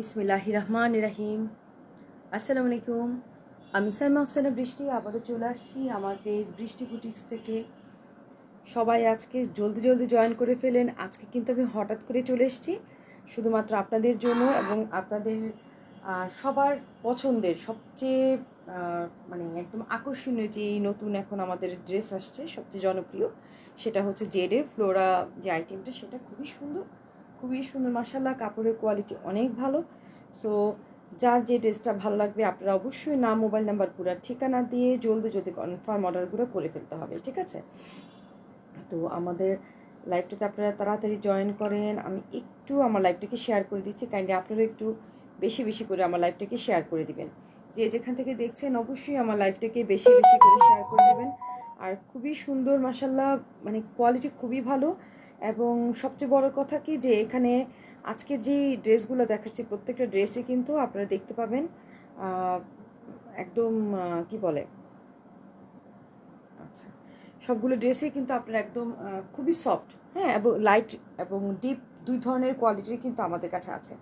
বিসমিল্লাহির রহমানির রহিম। আসসালামু আলাইকুম। আমি সাইমা আফসানা বৃষ্টি আবারও চলে আসছি আমার পেজ বৃষ্টি বুটিক্স থেকে। সবাই আজকে জলদি জলদি জয়েন করে ফেলেন। আজকে কিন্তু আমি হঠাৎ করে চলে এসেছি শুধুমাত্র আপনাদের জন্য এবং আপনাদের সবার পছন্দের সবচেয়ে মানে একদম আকর্ষণীয় যে নতুন এখন আমাদের ড্রেস আসছে সবচেয়ে জনপ্রিয়, সেটা হচ্ছে জেডের ফ্লোরা যে আইটেমটা, সেটা খুবই সুন্দর মাশাআল্লাহ। কাপড়ের কোয়ালিটি অনেক ভালো। সো যার যে ড্রেসটা ভালো লাগবে আপনারা অবশ্যই নাম, মোবাইল নাম্বার, পুরো ঠিকানা দিয়ে জলদি জলদি কনফার্ম অর্ডারগুলো করে ফেলতে হবে, ঠিক আছে? তো আমাদের লাইভটাতে আপনারা তাড়াতাড়ি জয়েন করেন। আমি একটু আমার লাইভটাকে শেয়ার করে দিচ্ছি, কাইন্ডলি আপনারা একটু বেশি বেশি করে আমার লাইভটাকে শেয়ার করে দিবেন। যে যেখান থেকে দেখছেন অবশ্যই আমার লাইভটাকে বেশি বেশি করে শেয়ার করে দেবেন। আর খুবই সুন্দর মাশাআল্লাহ, মানে কোয়ালিটি খুবই ভালো। এবং সবচেয়ে বড় কথা কি যে এখানে আজকের যে ড্রেসগুলো দেখাচ্ছি প্রত্যেকটা ড্রেসই কিন্তু আপনারা দেখতে পাবেন একদম কি বলে, আচ্ছা, সবগুলো ড্রেসই কিন্তু আপনার একদম খুবই সফট, হ্যাঁ, এবং লাইট এবং ডিপ দুই ধরনের কোয়ালিটির কিন্তু আমাদের কাছে আছে।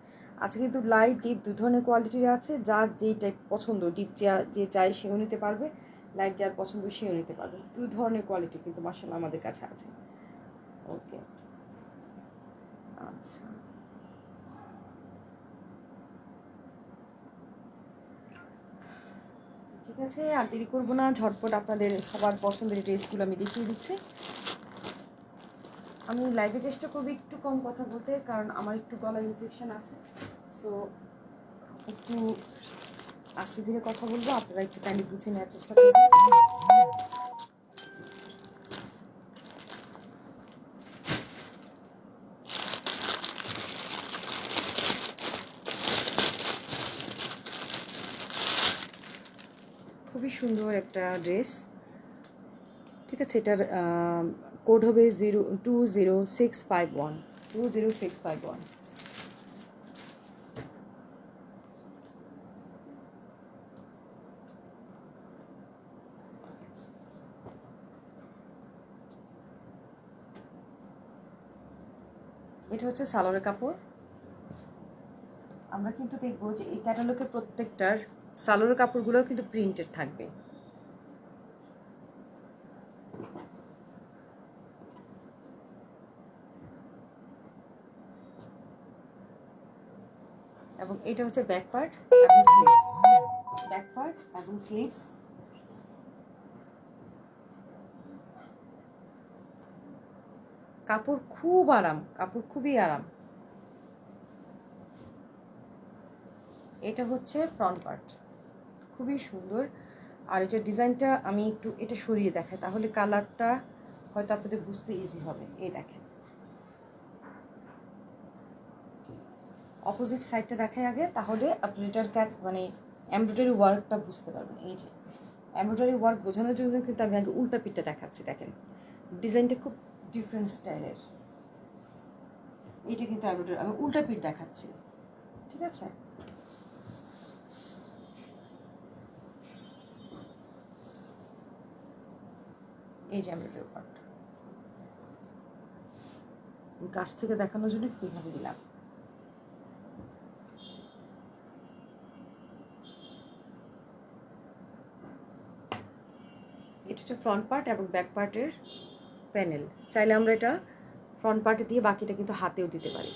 আজকে কিন্তু লাইট ডিপ দুই ধরনের কোয়ালিটির আছে। যার যেই টাইপ পছন্দ, ডিপ যে চায় সেও নিতে পারবে, লাইট যার পছন্দ সেও নিতে পারবে। দুই ধরনের কোয়ালিটি কিন্তু মাশাআল্লাহ আমাদের কাছে আছে। ওকে, আচ্ছা, ঠিক আছে, আর দেরি করবো না, ঝটপট আপনাদের সবার পছন্দের ড্রেসগুলো আমি দেখিয়ে দিচ্ছি। আমি লাইভে চেষ্টা করবো একটু কম কথা বলতে, কারণ আমার একটু গলায় ইনফেকশন আছে। সো একটু আস্তে ধীরে কথা বলবো, আপনারা একটু কাইন্ডলি বুঝে নেওয়ার চেষ্টা করবেন। খুবই সুন্দর একটা ড্রেস, ঠিক আছে? এটার কোড হবে 20651 20651। এটা হচ্ছে সালোয়ারের কাপড়। আমরা কিন্তু দেখবো যে এই ক্যাটালগের প্রত্যেকটার সালোয়ারের কাপড়গুলো কিন্তু প্রিন্টেড থাকবে। এবং এটা হচ্ছে ব্যাক পার্ট এবং স্লিভস, ব্যাক পার্ট এবং স্লিভস। কাপড় খুব আরাম, কাপড় খুবই আরাম। এটা হচ্ছে ফ্রন্ট পার্ট, খুবই সুন্দর। আর এটার ডিজাইনটা আমি একটু এটা সরিয়ে দেখাই, তাহলে কালারটা হয়তো আপনাদের বুঝতে ইজি হবে। এই দেখেন, অপোজিট সাইডটা দেখাই আগে, তাহলে আপনি এটার মানে এমব্রয়ডারি ওয়ার্কটা বুঝতে পারবেন। এই যে এমব্রয়ডারি ওয়ার্ক বোঝানোর জন্য কিন্তু আমি আগে উল্টা পিঠটা দেখাচ্ছি। দেখেন ডিজাইনটা খুব ডিফারেন্ট স্টাইলের। এইটা কিন্তু এমব্রয়ডারি, আমি উল্টা পিঠ দেখাচ্ছি, ঠিক আছে? এই যে এমব্রয়ডারি ওয়ার্ক কাছ থেকে দেখানোর জন্য এইভাবে দিলাম। এটা হচ্ছে ফ্রন্ট পার্ট এবং ব্যাক পার্টের প্যানেল। চাইলে আমরা এটা ফ্রন্ট পার্টে দিয়ে বাকিটা কিন্তু হাতেও দিতে পারি,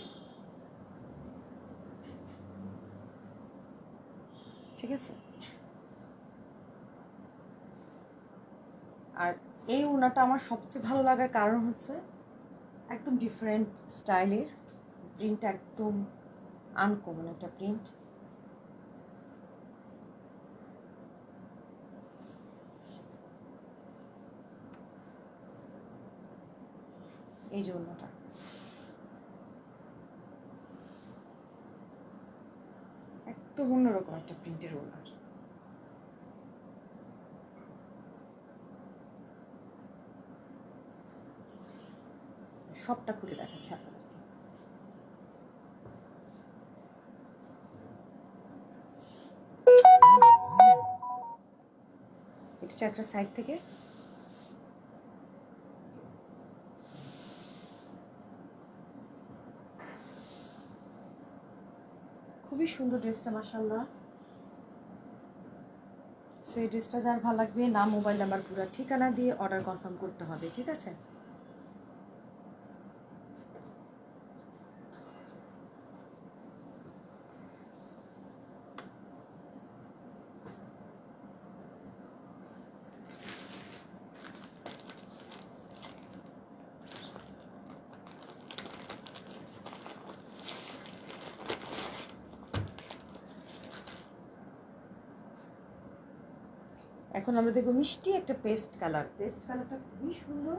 ঠিক আছে? আর এই ওড়নাটা আমার সবচেয়ে ভালো লাগার কারণ হচ্ছে একদম ডিফারেন্ট স্টাইলের প্রিন্ট, একদম আনকমন একটা প্রিন্ট। এই যে ওড়নাটা, একদম অন্যরকম একটা প্রিন্টের ওড়না। সবটা খুলে দেখাচ্ছে আপনাদেরকে। এটা হচ্ছে একটা সাইড থেকে, খুবই খুবই সুন্দর ড্রেসটা মাশাআল্লাহ। সো এই ড্রেসটা যার ভালো লাগবে নাম, মোবাইল নাম্বার, পুরো ঠিকানা দিয়ে অর্ডার কনফার্ম করতে হবে, ঠিক আছে? এখন আমরা দেখবো মিষ্টি একটা পেস্ট কালার। পেস্ট কালারটা খুবই সুন্দর।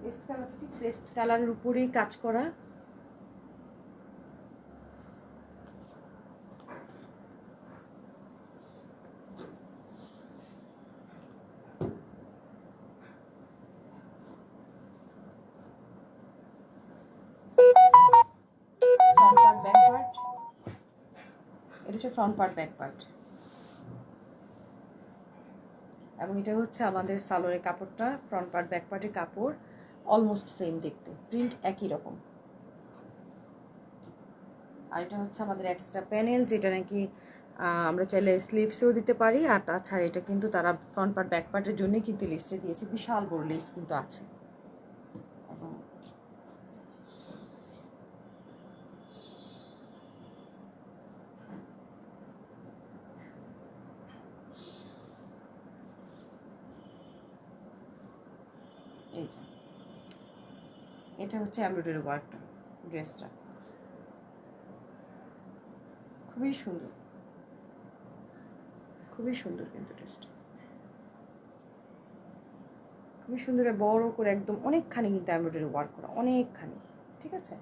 পেস্ট কালারটা ঠিক পেস্ট কালারের উপরেই কাজ করা। ফ্রন্ট পার্ট, ব্যাক পার্ট, এটা হচ্ছে ফ্রন্ট পার্ট, ব্যাক পার্ট, এবং এটা হচ্ছে আমাদের সালোয়ারের কাপড়টা। ফ্রন্ট পার্ট ব্যাক পার্টের কাপড় অলমোস্ট সেম দেখতে, প্রিন্ট একই রকম। আর এটা হচ্ছে আমাদের এক্সট্রা প্যানেল, যেটা নাকি আমরা চাইলে স্লিভসেও দিতে পারি। আর তাছাড়া এটা কিন্তু তারা ফ্রন্ট পার্ট ব্যাক পার্টের জন্যই কিন্তু লিস্টে দিয়েছে, বিশাল বড় লিস্ট কিন্তু আছে। এবং এইটা, এটা হচ্ছে এমব্রয়ডারি ওয়ার্কটা, ড্রেসটা খুবই সুন্দর, খুবই সুন্দর কিন্তু ড্রেসটা খুবই সুন্দর, বড় করে একদম অনেকখানি কিন্তু এমব্রয়ডারি ওয়ার্ক করা, অনেকখানি, ঠিক আছে?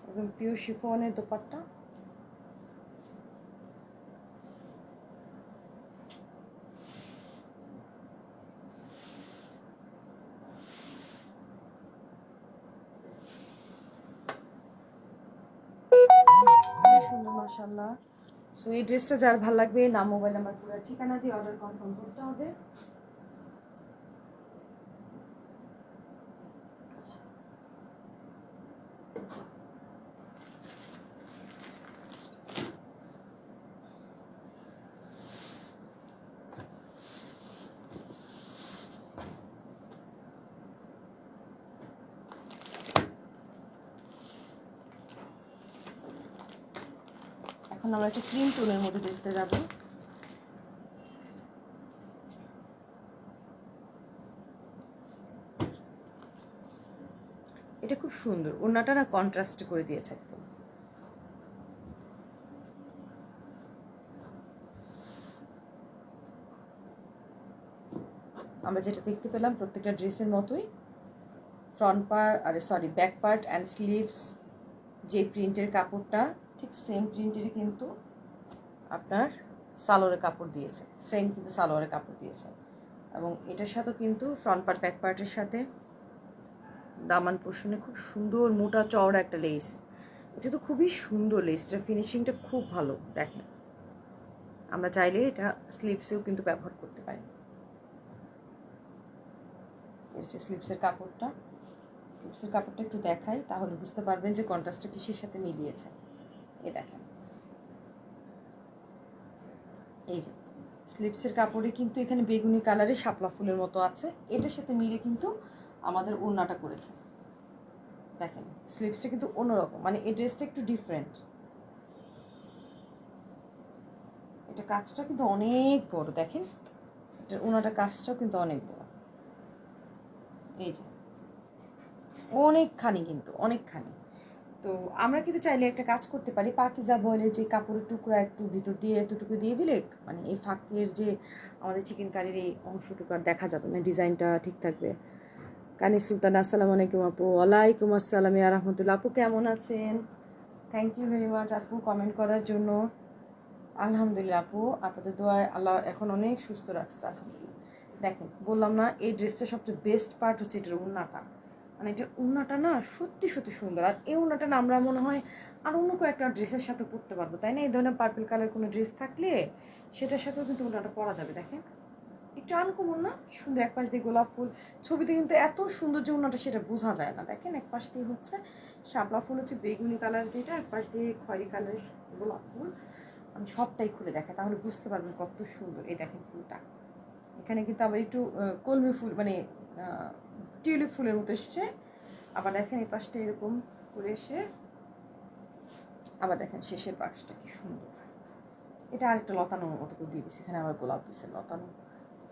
একদম পিওর শিফনের দোপাট্টা। সুন্দর মাশাআল্লাহ। সো এই ড্রেসটা যার ভালো লাগবে নাম, মোবাইল নাম্বার, পুরো ঠিকানা দিয়ে অর্ডার কনফার্ম করতে হবে। এখন আমরা একটা ক্রিম টোনের মধ্যে দেখতে যাব। এটা খুব সুন্দর, ওড়নাটা না কন্ট্রাস্ট করে দিয়েছে একদম। আমরা যেটা দেখতে পেলাম প্রত্যেকটা ড্রেসের মতোই front part, sorry back part and sleeves, যে প্রিন্টের কাপড়টা ঠিক সেম প্রিন্টেরই কিন্তু আপনার সালোয়ারের কাপড় দিয়েছে, সেম কিন্তু সালোয়ারের কাপড় দিয়েছে। এবং এটার সাথে কিন্তু ফ্রন্ট পার্ট ব্যাক পার্টের সাথে দামান পোর্শনে খুব সুন্দর মোটা চওড়া একটা লেস। এটা তো খুবই সুন্দর, লেসটার ফিনিশিংটা খুব ভালো। দেখেন, আমরা চাইলে এটা স্লিভসেও কিন্তু ব্যবহার করতে পারি। এটা হচ্ছে স্লিভসের কাপড়টা। স্লিভসের কাপড়টা একটু দেখাই, তাহলে বুঝতে পারবেন যে কন্ট্রাস্টটা কিসের সাথে মিলিয়েছে। এই দেখেন, এই যে স্লিভসের কাপড়ে কিন্তু এখানে বেগুনি কালারের শাপলা ফুলের মতো আছে, এটার সাথে মিলে কিন্তু আমাদের ওড়নাটা করেছে। দেখেন স্লিভসটা কিন্তু অন্যরকম, মানে এই ড্রেসটা একটু ডিফারেন্ট। এটা কাজটা কিন্তু অনেক বড়, দেখেন এটার ওড়নাটা কাজটাও কিন্তু অনেক বড়। এই যে অনেকখানি, কিন্তু অনেকখানি। তো আমরা কিন্তু চাইলে একটা কাজ করতে পারি, পাকিজা বলে যে কাপড়ের টুকরা একটু ভিতর দিয়ে এতটুকু দিয়ে দিলে মানে এই ফাঁকের যে আমাদের চিকেন কারির এই অংশটুকু আর দেখা যাবে না, ডিজাইনটা ঠিক থাকবে। কানিস সুলতান, আসসালামু আলাইকুম আপু। ওয়ালাইকুম আসসালাম ইয়া রাহমাতুল্লাহ। আপু কেমন আছেন? থ্যাংক ইউ ভেরি মাচ আপু কমেন্ট করার জন্য। আলহামদুলিল্লাহ আপু, আপনাদের দোয়ায় আল্লাহ এখন অনেক সুস্থ রাখছে, আলহামদুলিল্লাহ। দেখেন বললাম না, এই ড্রেসটা সবচেয়ে বেস্ট পার্ট হচ্ছে এটার ওড়নাটা। মানে এটার ওড়নাটা না সত্যি সত্যি সুন্দর। আর এই ওড়নাটা না আমরা মনে হয় আর অন্য কয়েকটা ড্রেসের সাথে পরতে পারবো, তাই না? এই ধরনের পার্পল কালার কোনো ড্রেস থাকলে সেটার সাথেও কিন্তু ওড়নাটা পরা যাবে। দেখেন একটু আনকমন না, সুন্দর। এক পাশ দিয়ে গোলাপ ফুল, ছবিতে কিন্তু এত সুন্দর যে ওনাটা সেটা বোঝা যায় না। দেখেন এক পাশ দিয়ে হচ্ছে শাপলা ফুল, হচ্ছে বেগুনি কালার যেটা, এক পাশ দিয়ে খয়েরি কালার গোলাপ ফুল। আমি সবটাই খুলে দেখাই, তাহলে বুঝতে পারবেন কত সুন্দর। এই দেখেন ফুলটা, এখানে কিন্তু আবার একটু কলমি ফুল মানে টিউলিপ ফুলের মতো এসছে। আবার দেখেন এই পাশটা এরকম করে এসে, আবার দেখেন শেষের পাশটা কি সুন্দর। এটা আরেকটা লতানোর মতো করে দিয়ে দিচ্ছে, এখানে আবার গোলাপ দিচ্ছে লতানো,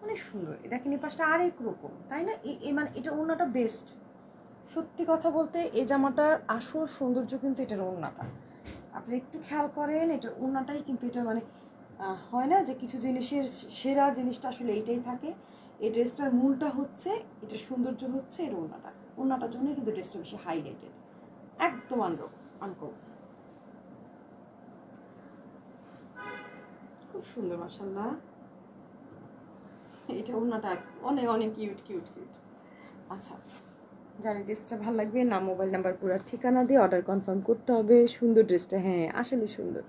অনেক সুন্দর। এ দেখেন এই পাশটা আরেক রকম, তাই না? মানে এটা ওড়নাটা বেস্ট। সত্যি কথা বলতে এই জামাটার আসল সৌন্দর্য কিন্তু এটার ওড়নাটা। আপনি একটু খেয়াল করেন, এটার ওড়নাটাই কিন্তু এটা মানে হয় না যে কিছু জিনিসের সেরা জিনিসটা আসলে এইটাই থাকে। এই ড্রেসটার মূলটা হচ্ছে, এটার সৌন্দর্য হচ্ছে এর ওড়নাটা। ওড়নাটার জন্যই কিন্তু ড্রেসটা বেশি হাইলাইটেড, একদম আনকমন। খুব সুন্দর মাশাআল্লাহ। এটা ওড়নাটা অনেক অনেক কিউট কিউট কিউট। আচ্ছা, যার ড্রেসটা ভালো লাগবে, নাম, মোবাইল নাম্বার, পুরো ঠিকানা দিয়ে অর্ডার কনফার্ম করতে হবে। সুন্দর ড্রেসটা, হ্যাঁ আসলে সুন্দর।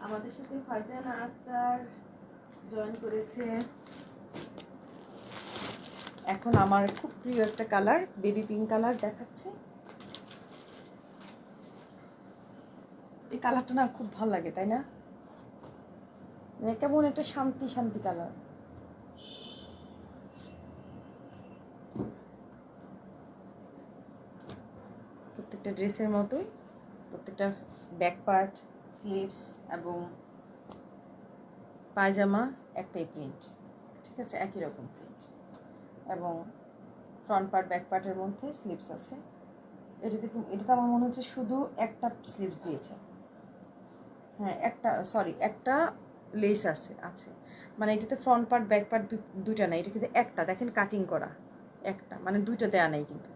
আমাদের সাথে ফারজানা আক্তার জয়েন করেছে। এখন আমার খুব প্রিয় একটা কালার, বেবি পিঙ্ক কালার দেখাচ্ছে। এই কালারটা না খুব ভালো লাগে, তাই না? মানে কেমন একটা শান্তি শান্তি কালার। প্রত্যেকটা ড্রেসের মতোই প্রত্যেকটা ব্যাক পার্ট, স্লিভস এবং পায়জামা একটাই প্রিন্ট, ঠিক আছে, একই রকম প্রিন্ট। এবং ফ্রন্ট পার্ট ব্যাক পার্টের মধ্যে স্লিভস আছে। এটাতে আমার মনে হচ্ছে শুধু একটা স্লিভস দিয়েছে, হ্যাঁ একটা, সরি একটা লেস আছে। মানে এটাতে ফ্রন্ট পার্ট ব্যাক পার্ট দুইটা নাই, এটা কিন্তু একটা, দেখেন কাটিং করা একটা, মানে দুইটা দেয়া নাই কিন্তু।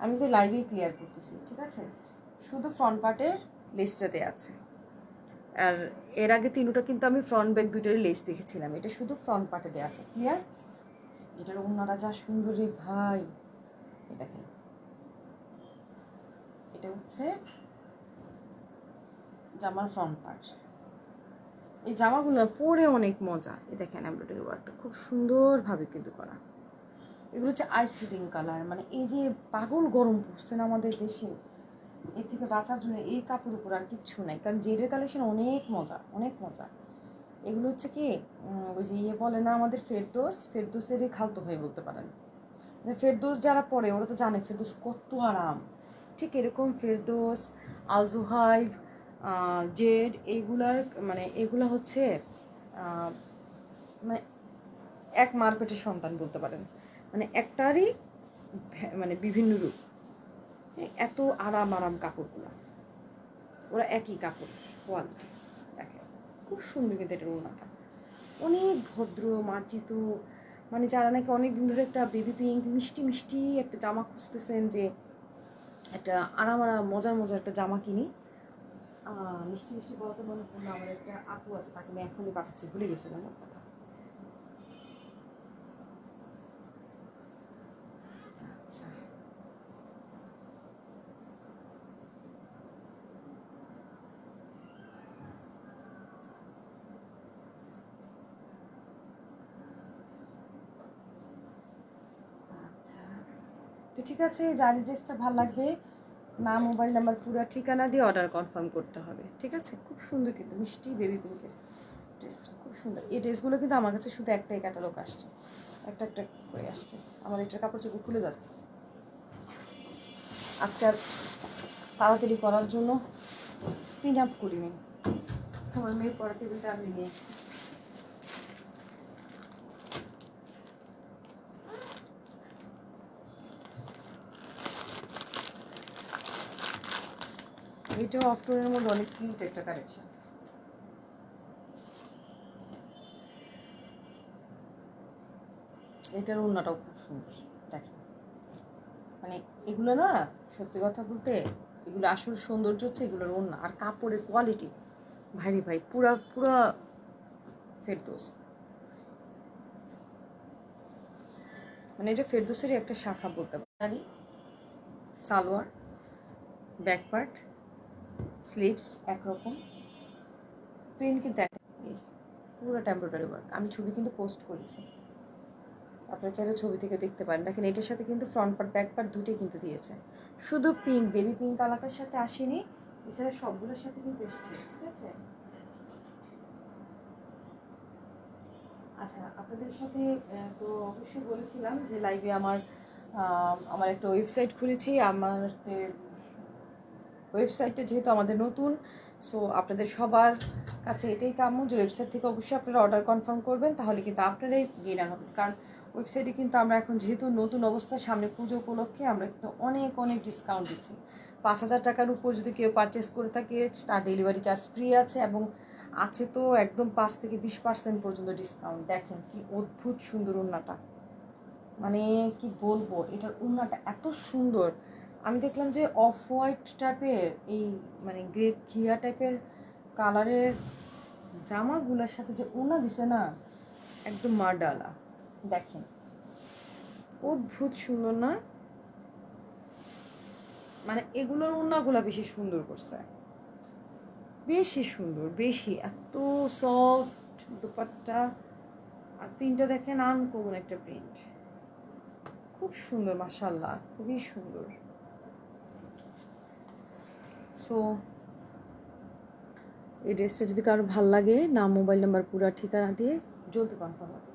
আমি তো লাইভেই ক্লিয়ার করতেছি, ঠিক আছে, শুধু ফ্রন্ট পার্টের লেসটা দেওয়া আছে। আর এর আগে তিনটা কিন্তু আমি ফ্রন্ট ব্যাক দুইটারই লেস দেখেছিলাম, এটা শুধু ফ্রন্ট পার্টে দেওয়া আছে। ক্লিয়ার? এটার ওনারা যা সুন্দর রে ভাই, দেখেন এটা হচ্ছে জামার ফ্রন্ট পার্ট। এই জামাগুলো পরে অনেক মজা। এই দেখেন এমব্রয়ডারি ওয়ার্কটা খুব সুন্দরভাবে কিন্তু করা। এগুলো হচ্ছে আইস ফিটিং কালার। মানে এই যে পাগল গরম পড়ছে না আমাদের দেশে, এর থেকে বাঁচার জন্য এই কাপড় উপর আর কিচ্ছু নাই। কারণ জেডের কালেকশন অনেক মজা, অনেক মজা। এগুলো হচ্ছে কি ওই যে বলে না আমাদের ফেরদৌসেরই খালতো হয়ে বলতে পারেন। মানে ফেরদৌস যারা পড়ে ওরা তো জানে ফেরদৌস কত আরাম। ঠিক এরকম ফেরদৌস, আল জুহাইব, জেড, এইগুলার মানে এগুলো হচ্ছে মানে এক মার্কেটের সন্তান বলতে পারেন। মানে একটারই মানে বিভিন্ন রূপ। এত আরাম আরাম কাপড়গুলো, ওরা একই কাপড় কোয়ালিটি। দেখে খুব সুন্দর কিন্তু এটার ওড়নাটা, অনেক ভদ্র মার্জিত। মানে যারা নাকি অনেক দিন ধরে একটা বেবি পিঙ্ক মিষ্টি মিষ্টি একটা জামা খুঁজতেছেন, যে একটা আরাম আরাম মজার মজার একটা জামা কিনি। মিষ্টি মিষ্টি বলতে মনে পড়লো, আমার একটা আপু আছে, তাকে আমি এখনই পাঠাচ্ছি, ভুলে গেছিলাম ওর কথা। আচ্ছা, আচ্ছা, তো ঠিক আছে, যার ড্রেসটা ভালো লাগবে, নাম, মোবাইল নাম্বার, পুরো ঠিকানা দিয়ে অর্ডার কনফার্ম করতে হবে, ঠিক আছে? খুব সুন্দর কিন্তু মিষ্টি বেবি পিঙ্কের ড্রেসটা, খুব সুন্দর। এই ড্রেসগুলো কিন্তু আমার কাছে শুধু একটাই ক্যাটালগ আসছে, একটা একটা করে আসছে। আমার এটার কাপড় চোপড় খুলে যাচ্ছে। আজকে আর তাড়াতাড়ি করার জন্য পিন আপ করিনি, আমার মেয়ের পড়া টেবিলটা আমি নিয়ে এসেছি। এটাও অফটোনের মধ্যে অনেক কিউট একটা কালেকশন। এটার ওড়নাটাও খুব সুন্দর, দেখেন। মানে এগুলো না, সত্যি কথা বলতে এগুলো আসল সৌন্দর্য হচ্ছে এগুলোর ওড়না আর কাপড়ের কোয়ালিটি। ভাইরে ভাই, পুরা পুরা ফেরদৌস। মানে এটা ফেরদৌসেরই একটা শাখা বলতে পারি। সালোয়ার, ব্যাক পার্ট, স্লিভস একরকম, প্রিন্ট কিন্তু এক, এই যে পুরো এমব্রয়ডারি ওয়ার্ক। আমি ছবি কিন্তু পোস্ট করেছি, আপনারা চাইলে ছবি থেকে দেখতে পারেন। দেখেন এটার সাথে কিন্তু ফ্রন্ট পার্ট ব্যাক পার্ট দুটোই কিন্তু দিয়েছে। শুধু পিঙ্ক, বেবি পিঙ্ক কালারটার সাথে আসেনি, এছাড়া সবগুলোর সাথে কিন্তু এসছে, ঠিক আছে। আচ্ছা, আপনাদের সাথে তো অবশ্যই বলেছিলাম যে লাইভে আমার একটা ওয়েবসাইট খুলেছি। আমাদের ওয়েবসাইটটা যেহেতু আমাদের নতুন, সো আপনাদের সবার কাছে এটাই কাম্য যে ওয়েবসাইট থেকে অবশ্যই আপনারা অর্ডার কনফার্ম করবেন, তাহলে কিন্তু আপনারাই গেইনার হবেন। কারণ ওয়েবসাইটে কিন্তু আমরা এখন যেহেতু নতুন অবস্থা, সামনে পুজো উপলক্ষে আমরা কিন্তু অনেক অনেক ডিসকাউন্ট দিচ্ছি। 5,000 টাকার উপর যদি কেউ পারচেস করে থাকে তার ডেলিভারি চার্জ ফ্রি আছে, এবং আছে তো একদম 5 থেকে 20% পর্যন্ত ডিসকাউন্ট। দেখেন কি অদ্ভুত সুন্দর ওড়নাটা, মানে কি বলবো, এটার ওড়নাটা এত সুন্দর। আমি দেখলাম যে অফ হোয়াইট টাইপের, এই মানে গ্রে ঘিয়া টাইপের কালারের জামাগুলোর সাথে যে ওড়না দিছে না, একদম মার্ডালা। দেখেন অদ্ভুত সুন্দর না, মানে এগুলোর ওড়নাগুলো বেশি সুন্দর করছে, বেশি সুন্দর, বেশি এত সফট দুপাট্টা। আর প্রিন্টটা দেখেন আনকমন একটা প্রিন্ট, খুব সুন্দর, মাশাআল্লাহ, খুবই সুন্দর। সো এই ড্রেসটা যদি কারো ভালো লাগে, নাম, মোবাইল নাম্বার, পুরা ঠিকানা দিয়ে জলদি কনফার্ম হবে।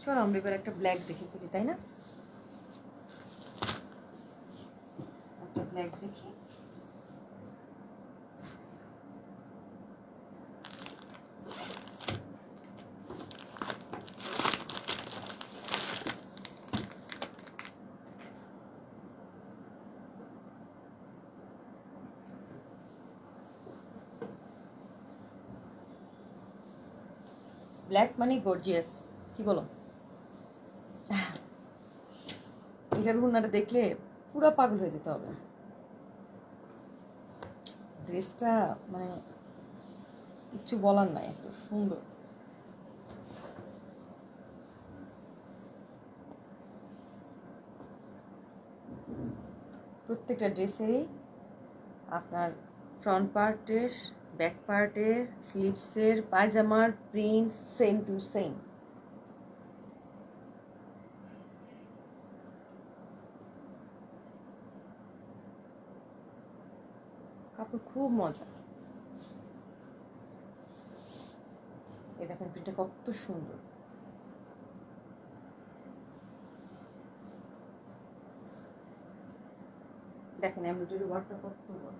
চলো আমরা এবার একটা ব্ল্যাক দেখে ফেলি, তাই না? একটা ব্ল্যাক দেখি। ব্ল্যাক মানে গর্জিয়াস, কি বলো? এটার ওড়নাটা দেখলে পুরো পাগল হয়ে যেতে হবে। ড্রেসটা মানে কিচ্ছু বলার নাই, এত সুন্দর। প্রত্যেকটা ড্রেসেরই আপনার ফ্রন্ট পার্টের, ব্যাক পার্টের, স্লিভসের, পায়জামার প্রিন্ট সেম টু সেম। কাপড় খুব মজা। এই দেখেন প্রিন্টটা কত সুন্দর। দেখেন এমব্রয়ডারি ওয়ার্কটা কত বড়।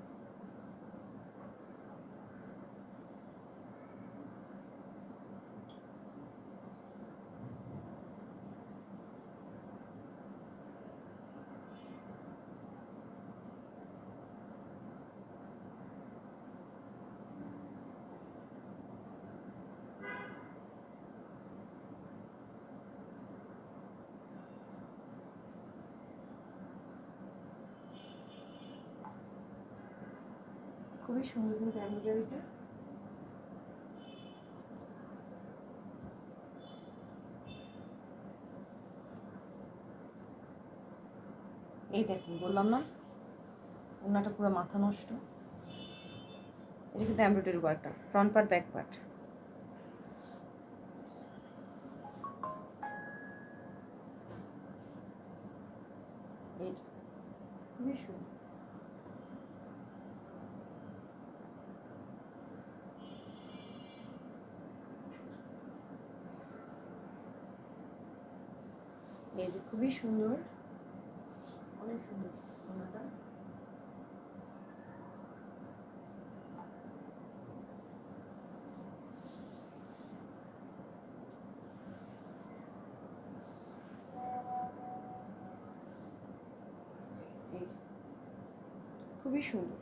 খুবই সুন্দর কিন্তু এমব্রয়ডারিটা। এই দেখুন, বললাম না ওনাটা পুরো মাথা নষ্ট। এটা কিন্তু এমব্রয়ডারি ওয়ার্কটা, ফ্রন্ট পার্ট ব্যাক পার্ট। এই যে খুবই সুন্দর। এই যে খুবই সুন্দর, অনেক সুন্দর ওনাটা। এই যে খুবই সুন্দর।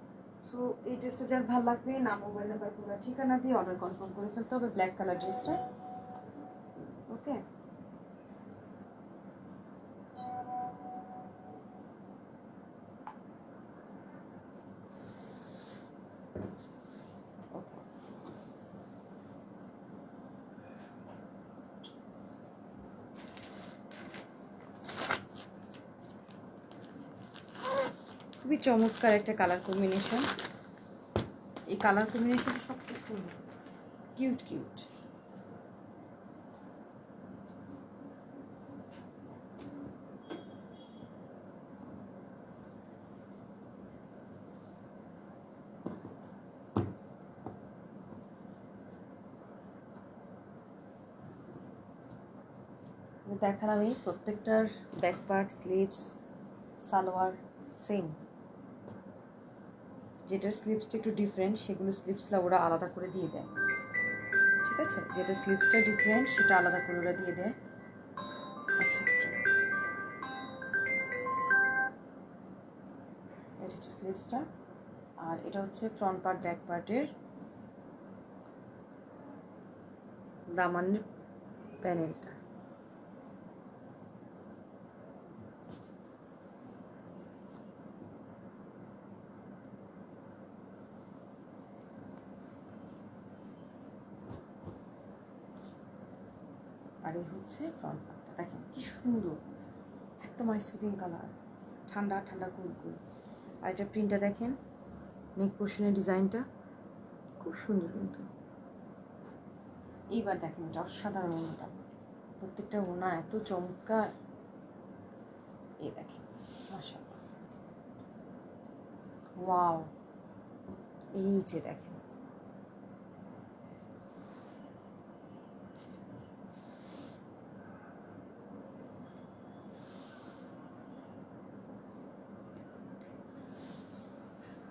সো এই ড্রেসটা যার ভালো লাগবে, নাম, মোবাইল নাম্বার, পুরো ঠিকানা দিয়ে অর্ডার কনফার্ম করে ফেলতে হবে। ব্ল্যাক কালার ড্রেসটা, ওকে। ওকে, খুবই চমৎকার একটা কালার কম্বিনেশন। এই কালার কম্বিনেশনটা সবচেয়ে সুন্দর, কিউট কিউট। দেখালাম আমি প্রত্যেকটার back part, sleeves, salwar same. যেটার স্লিভসটা একটু ডিফারেন্ট সেগুলো স্লিভসটা ওরা আলাদা করে দিয়ে দেয়, ঠিক আছে? যেটা স্লিভসটা ডিফারেন্ট সেটা আলাদা করে ওরা দিয়ে দেয়। আচ্ছা, এটা হচ্ছে স্লিভসটা, আর এটা হচ্ছে ফ্রন্ট পার্ট ব্যাক পার্টের দামানের প্যানেলটা। আর এই হচ্ছে ফ্রন্ট পার্টটা, দেখেন কি সুন্দর, একদম আইসুদিন কালার, ঠান্ডা ঠান্ডা কুল কুল। আর এটা প্রিন্টটা দেখেন, নেক পোর্শনের ডিজাইনটা খুব সুন্দর কিন্তু। এইবার দেখেন এটা অসাধারণ ওনাটা, প্রত্যেকটা ওনা এত চমৎকার। এই দেখেন মাশাআল্লাহ, ওয়াও। এই যে দেখেন,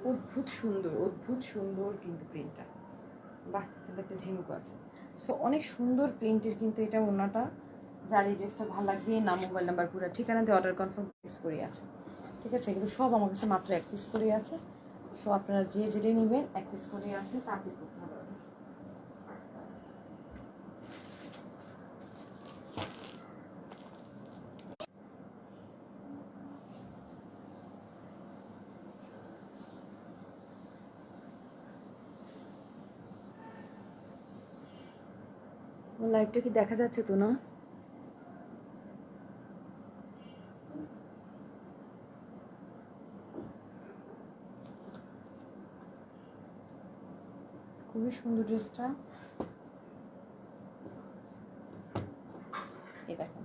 অদ্ভুত সুন্দর, অদ্ভুত সুন্দর কিন্তু প্রিন্টটা। বাহ, কিন্তু একটা ঝিমুকো আছে। সো অনেক সুন্দর প্রিন্টের কিন্তু এটা ওনাটা। যার এই ড্রেসটা ভালো লাগবে, নাম, মোবাইল নাম্বার, পুরো ঠিকানা দিয়ে অর্ডার কনফার্ম পিস করে আছে, ঠিক আছে? কিন্তু সব আমার কাছে মাত্র 1 পিস করে আছে। সো আপনারা যে যেটাই নেবেন 1 পিস করে আছে, তাড়াতাড়ি করতে হবে। লাইভটা কি দেখা যাচ্ছে তো না? খুবই সুন্দর ড্রেসটা। এই দেখেন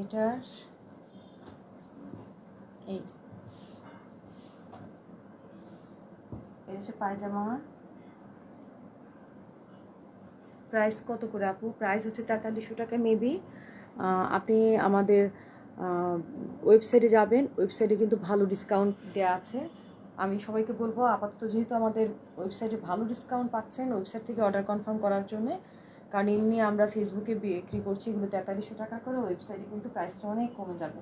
এটার এই যে এটা হচ্ছে পায়জামা। প্রাইস কত করে আপু? প্রাইস হচ্ছে 4300 টাকা মেবি। আপনি আমাদের ওয়েবসাইটে যাবেন, ওয়েবসাইটে কিন্তু ভালো ডিসকাউন্ট দেওয়া আছে। আমি সবাইকে বলবো আপাতত যেহেতু আমাদের ওয়েবসাইটে ভালো ডিসকাউন্ট পাচ্ছেন, ওয়েবসাইট থেকে অর্ডার কনফার্ম করার জন্যে। কারণ এমনি আমরা ফেসবুকে বিক্রি করছি এগুলো 4300 টাকা করে, ওয়েবসাইটে কিন্তু প্রাইসটা অনেক কমে যাবে,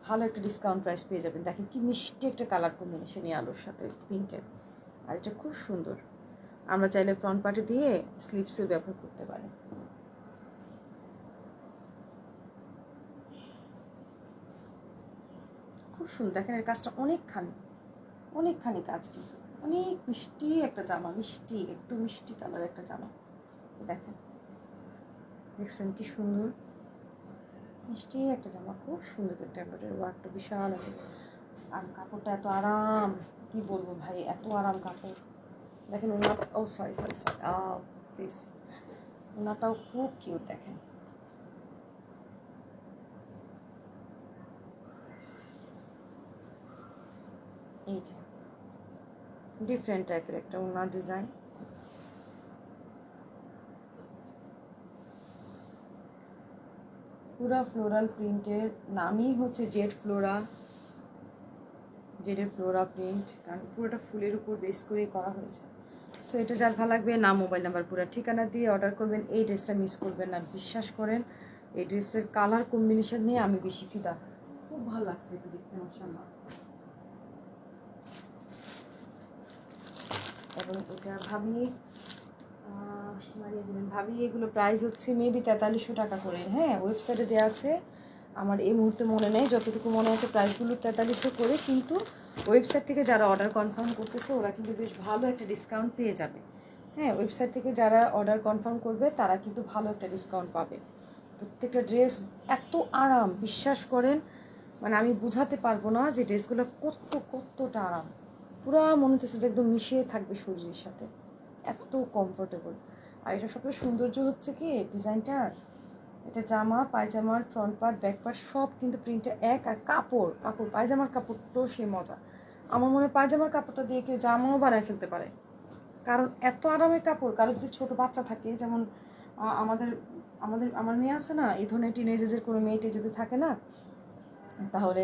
ভালো একটা ডিসকাউন্ট প্রাইস পেয়ে যাবেন। দেখেন কি মিষ্টি একটা কালার কম্বিনেশন, এই আলোর সাথে পিঙ্কের। আর এটা খুব সুন্দর, আমরা চাইলে ফ্রন্ট পার্টে দিয়ে স্লিভসও ব্যবহার করতে পারি। খুব সুন্দর, দেখেন এর কাজটা অনেকখানি কাজ, কিন্তু অনেক মিষ্টি একটা জামা, মিষ্টি একটু মিষ্টি কালার একটা জামা। দেখেন, দেখছেন কি সুন্দর মিষ্টি একটা জামা, খুব সুন্দর একটা এমব্রয়ডারি ওয়ার্কটা বিশাল। আর কাপড়টা এত আরাম, কি বলবো ভাই, এত আরাম কাপড়। দেখেন ওনাটা, ও সরি সরি সরি প্লিজ, ওনাটাও খুব কিউট। দেখেন এই যে ডিফারেন্ট টাইপের একটা ওনার ডিজাইন। পুরা ফ্লোরাল প্রিন্টের, নামই হচ্ছে জেড ফ্লোরা, জেডের ফ্লোরা প্রিন্ট, কারণ পুরোটা ফুলের উপর বেস করেই করা হয়েছে। সো এটা যার ভালো লাগবে, নাম, মোবাইল নাম্বার, পুরো ঠিকানা দিয়ে অর্ডার করবেন। এই ড্রেসটা মিস করবেন না, বিশ্বাস করেন এই ড্রেসের কালার কম্বিনেশন নিয়ে আমি বেশি ফিদা। খুব ভালো লাগছে এটা দেখতে, মাশাআল্লাহ। এবং এটা ভাবি মারিয়ে যাবেন ভাবি, এগুলো প্রাইস হচ্ছে মেবি 4300 টাকা করে। হ্যাঁ, ওয়েবসাইটে দেওয়া আছে, আমার এই মুহূর্তে মনে নেই, যতটুকু মনে আছে প্রাইসগুলো 4300 করে। কিন্তু ওয়েবসাইট থেকে যারা অর্ডার কনফার্ম করতেছে ওরা কিন্তু বেশ ভালো একটা ডিসকাউন্ট পেয়ে যাবে। হ্যাঁ, ওয়েবসাইট থেকে যারা অর্ডার কনফার্ম করবে তারা কিন্তু ভালো একটা ডিসকাউন্ট পাবে। প্রত্যেকটা ড্রেস এত আরাম, বিশ্বাস করেন, মানে আমি বুঝাতে পারবো না যে ড্রেসগুলো কতটা আরাম, পুরো মনে হচ্ছে যে একদম মিশিয়ে থাকবে শরীরের সাথে, এত কমফোর্টেবল। আর এটা সবচেয়ে সৌন্দর্য হচ্ছে কি ডিজাইনটার, এটা জামা পায়জামার ফ্রন্ট পার্ট ব্যাক পার্ট সব কিন্তু প্রিন্টটা এক, আর কাপড় পায়জামার কাপড়টাও সে মজা। আমার মনে হয় পায়জামার কাপড়টা দিয়ে কেউ জামাও বানায় ফেলতে পারে, কারণ এত আরামের কাপড়। কারো যদি ছোটো বাচ্চা থাকে, যেমন আমাদের আমাদের আমার মেয়ে আছে না, এই ধরনের টিনেজের কোনো মেয়েটে যদি থাকে না, তাহলে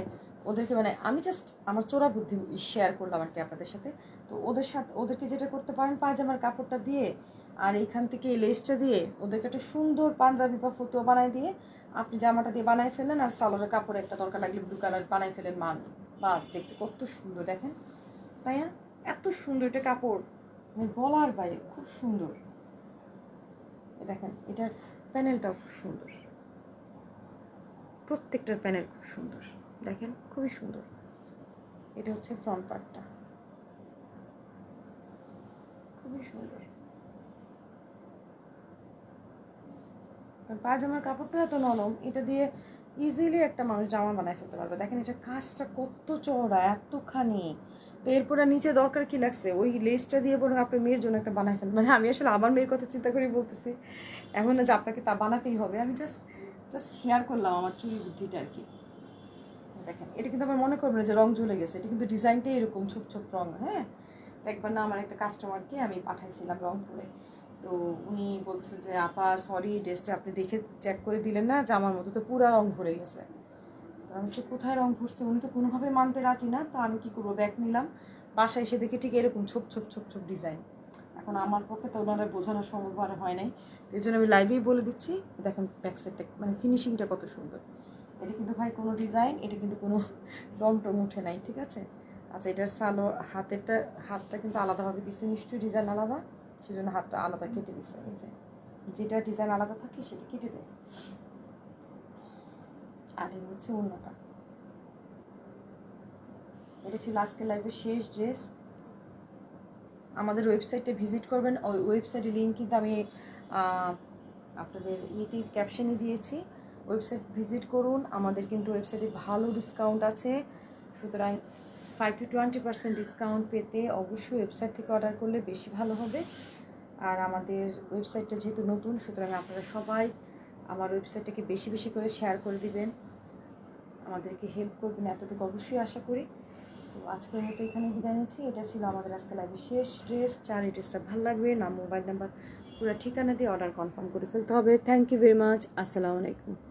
ওদেরকে মানে আমি জাস্ট আমার চোরা বুদ্ধি শেয়ার করলাম আর কি আপনাদের সাথে। তো ওদেরকে যেটা করতে পারেন, পায়জামার কাপড়টা দিয়ে আর এইখান থেকে লেসটা দিয়ে ওদেরকে একটা সুন্দর পাঞ্জাবি বা ফতুয়া বানায় দিয়ে আপনি জামাটা দিয়ে বানায় ফেলেন, আর সালোয়ারের কাপড় একটা দরকার লাগলে ব্লু কালার বানায় ফেলেন, মান বাস দেখতে কত সুন্দর দেখেন, তাই না? এত সুন্দর একটা কাপড়, মানে বলার বাইরে খুব সুন্দর। দেখেন এটার প্যানেলটাও খুব সুন্দর, প্রত্যেকটার প্যানেল খুব সুন্দর, দেখেন খুবই সুন্দর। এটা হচ্ছে ফ্রন্ট পার্টটা, খুবই সুন্দর। কারণ পায়জামার কাপড়টা এত নরম, এটা দিয়ে ইজিলি একটা মানুষ জামা বানায় ফেলতে পারবে। দেখেন এটা কাজটা কত চওড়া, এতখানি। তো এরপরে নিচে দরকার কি লাগছে, ওই লেসটা দিয়ে বরং আপনার মেয়ের জন্য একটা বানায় ফেলেন। মানে আমি আসলে আমার মেয়ের কথা চিন্তা করেই বলতেছি, এমন না যে আপনাকে তা বানাতেই হবে, আমি জাস্ট শেয়ার করলাম আমার চুরি বুদ্ধিটা আর কি। দেখেন এটা কিন্তু আমার মনে করবেন যে রং জ্বলে গেছে, এটা কিন্তু ডিজাইনটাই এরকম ছোপ ছোপ রং। হ্যাঁ, তো একবার না আমার একটা কাস্টমারকে আমি পাঠাইছিলাম রংপুরে, তো উনি বলছে যে আপা সরি, ড্রেসটা আপনি দেখে চেক করে দিলেন না, জামার মতো তো পুরো রং ভরে গেছে। তো আমি সে কোথায় রং ভরছে, উনি তো কোনোভাবে মানতে রাজি না। তো আমি কী করবো, ব্যাগ নিলাম, বাসায় এসে দেখি ঠিক এরকম ছোপ ছোপ ছোপ ছোপ ডিজাইন। এখন আমার পক্ষে তো ওনারা বোঝানো সম্ভব আর হয় নাই, তো এই জন্য আমি লাইভেই বলে দিচ্ছি। দেখেন ব্যাক সাইডটা মানে ফিনিশিংটা কত সুন্দর। এটা কিন্তু ভাই কোনো ডিজাইন, এটা কিন্তু কোনো রং টং উঠে নাই, ঠিক আছে? আচ্ছা, এটার হাতটা কিন্তু আলাদাভাবে দিচ্ছে, নিশ্চয়ই ডিজাইন আলাদা, সেজন্য হাতটা আলাদা কেটে দিচ্ছে। এই যে যেটা ডিজাইন আলাদা থাকে সেটা কেটে দেয়। আর এই হচ্ছে অন্যটা। এটা ছিল আজকে লাইভের শেষ ড্রেস। আমাদের ওয়েবসাইটে ভিজিট করবেন, ওই ওয়েবসাইটের লিঙ্ক কিন্তু আমি আপনাদের ক্যাপশনে দিয়েছি। ওয়েবসাইট ভিজিট করুন, আমাদের কিন্তু ওয়েবসাইটে ভালো ডিসকাউন্ট আছে, সুতরাং 5 to 20% ডিসকাউন্ট পেতে অবশ্যই ওয়েবসাইট থেকে অর্ডার করলে বেশি ভালো হবে। আর আমাদের ওয়েবসাইটটা যেহেতু নতুন, সুতরাং আপনারা সবাই আমার ওয়েবসাইটটাকে বেশি বেশি করে শেয়ার করে দিবেন, আমাদেরকে হেল্প করবেন, এতটুকু অবশ্যই আশা করি। তো আজকের মতো এখানে বিদায় নিচ্ছি। এটা ছিল আমাদের আজকে লাইভের শেষ ড্রেস। এই ড্রেসটা ভালো লাগবে, নাম মোবাইল নাম্বার পুরো ঠিকানা দিয়ে অর্ডার কনফার্ম করে ফেলতে হবে। Thank you very much. আসসালামু আলাইকুম।